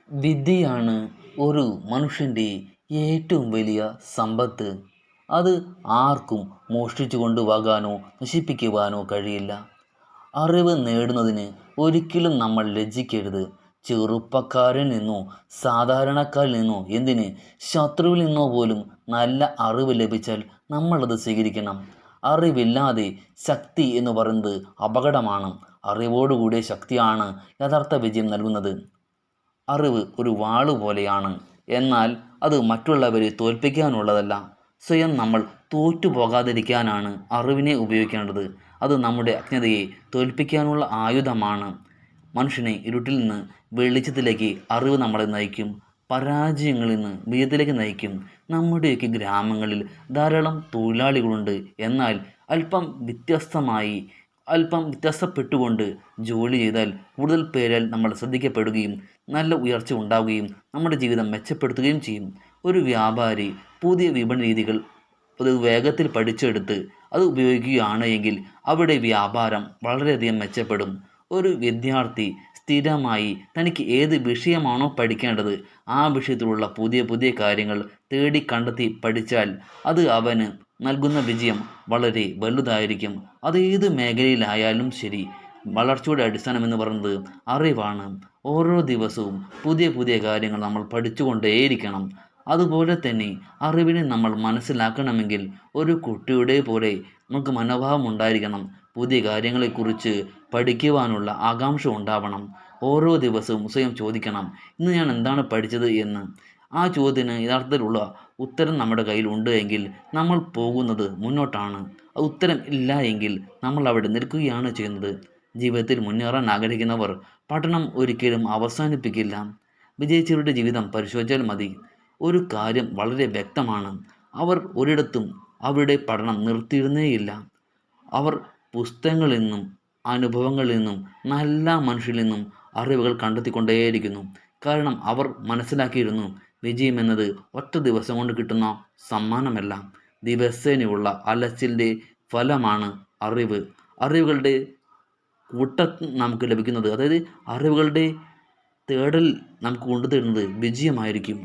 വിദ്യയാണ് ഒരു മനുഷ്യൻ്റെ ഏറ്റവും വലിയ സമ്പത്ത്. അത് ആർക്കും മോഷ്ടിച്ചു കൊണ്ടുപോകാനോ നശിപ്പിക്കുവാനോ കഴിയില്ല. അറിവ് നേടുന്നതിന് ഒരിക്കലും നമ്മൾ ലജ്ജിക്കരുത്. ചെറുപ്പക്കാരിൽ നിന്നോ സാധാരണക്കാരിൽ നിന്നോ എന്തിന് ശത്രുവിൽ നിന്നോ പോലും നല്ല അറിവ് ലഭിച്ചാൽ നമ്മളത് സ്വീകരിക്കണം. അറിവില്ലാതെ ശക്തി എന്ന് പറയുന്നത് അപകടമാണ്. അറിവോടുകൂടിയ ശക്തിയാണ് യഥാർത്ഥ വിജയം നൽകുന്നത്. അറിവ് ഒരു വാള് പോലെയാണ്. എന്നാൽ അത് മറ്റുള്ളവരെ തോൽപ്പിക്കാനുള്ളതല്ല. സ്വയം നമ്മൾ തോറ്റുപോകാതിരിക്കാനാണ് അറിവിനെ ഉപയോഗിക്കേണ്ടത്. അത് നമ്മുടെ അജ്ഞതയെ തോൽപ്പിക്കാനുള്ള ആയുധമാണ്. മനുഷ്യനെ ഇരുട്ടിൽ നിന്ന് വെളിച്ചത്തിലേക്ക് അറിവ് നമ്മളെ നയിക്കും. പരാജയങ്ങളിൽ നിന്ന് വിജയത്തിലേക്ക് നയിക്കും. നമ്മുടെയൊക്കെ ഗ്രാമങ്ങളിൽ ധാരാളം തൊഴിലാളികളുണ്ട്. എന്നാൽ അല്പം വ്യത്യാസപ്പെട്ടുകൊണ്ട് ജോലി ചെയ്താൽ കൂടുതൽ പേരാൽ നമ്മൾ ശ്രദ്ധിക്കപ്പെടുകയും നല്ല ഉയർച്ച ഉണ്ടാവുകയും നമ്മുടെ ജീവിതം മെച്ചപ്പെടുത്തുകയും ചെയ്യും. ഒരു വ്യാപാരി പുതിയ വിപണി രീതികൾ അത് വേഗത്തിൽ പഠിച്ചെടുത്ത് അത് ഉപയോഗിക്കുകയാണ് എങ്കിൽ അവിടെ വ്യാപാരം വളരെയധികം മെച്ചപ്പെടും. ഒരു വിദ്യാർത്ഥി സ്ഥിരമായി തനിക്ക് ഏത് വിഷയമാണോ പഠിക്കേണ്ടത് ആ വിഷയത്തിലുള്ള പുതിയ പുതിയ കാര്യങ്ങൾ തേടി കണ്ടെത്തി പഠിച്ചാൽ അത് അവന് നൽകുന്ന വിജയം വളരെ വലുതായിരിക്കും. അത് ഏത് മേഖലയിലായാലും ശരി. വളർച്ചയുടെ അടിസ്ഥാനം എന്ന് പറയുന്നത് അറിവാണ്. ഓരോ ദിവസവും പുതിയ പുതിയ കാര്യങ്ങൾ നമ്മൾ പഠിച്ചുകൊണ്ടേയിരിക്കണം. അതുപോലെ തന്നെ അറിവിനെ നമ്മൾ മനസ്സിലാക്കണമെങ്കിൽ ഒരു കുട്ടിയുടെ പോലെ നമുക്ക് മനോഭാവം ഉണ്ടായിരിക്കണം. പുതിയ കാര്യങ്ങളെക്കുറിച്ച് പഠിക്കുവാനുള്ള ആകാംക്ഷ ഉണ്ടാവണം. ഓരോ ദിവസവും സ്വയം ചോദിക്കണം, ഇന്ന് ഞാൻ എന്താണ് പഠിച്ചത് എന്ന്. ആ ചോദ്യത്തിന് യഥാർത്ഥത്തിലുള്ള ഉത്തരം നമ്മുടെ കയ്യിൽ ഉണ്ട് എങ്കിൽ നമ്മൾ പോകുന്നത് മുന്നോട്ടാണ്. ഉത്തരം ഇല്ല എങ്കിൽ നമ്മൾ അവിടെ നിൽക്കുകയാണ് ചെയ്യുന്നത്. ജീവിതത്തിൽ മുന്നേറാൻ ആഗ്രഹിക്കുന്നവർ പഠനം ഒരിക്കലും അവസാനിപ്പിക്കില്ല. വിജയിച്ചവരുടെ ജീവിതം പരിശോധിച്ചാൽ മതി. ഒരു കാര്യം വളരെ വ്യക്തമാണ്, അവർ ഒരിടത്തും അവരുടെ പഠനം നിർത്തിയിരുന്നേയില്ല. അവർ പുസ്തകങ്ങളിൽ നിന്നും അനുഭവങ്ങളിൽ നിന്നും നല്ല മനുഷ്യരിൽ നിന്നും അറിവുകൾ കണ്ടെത്തിക്കൊണ്ടേയിരിക്കുന്നു. കാരണം അവർ മനസ്സിലാക്കിയിരുന്നു, വിജയം എന്നത് ഒറ്റ ദിവസം കൊണ്ട് കിട്ടുന്ന സമ്മാനമല്ല, ദിവസേനയുള്ള അലച്ചിലിൻ്റെ ഫലമാണ് അറിവ്. അറിവുകളുടെ കൂട്ടത്തിൽ നമുക്ക് ലഭിക്കുന്നത്, അതായത് അറിവുകളുടെ തേടൽ നമുക്ക് കൊണ്ടുതരുന്നത് വിജയമായിരിക്കും.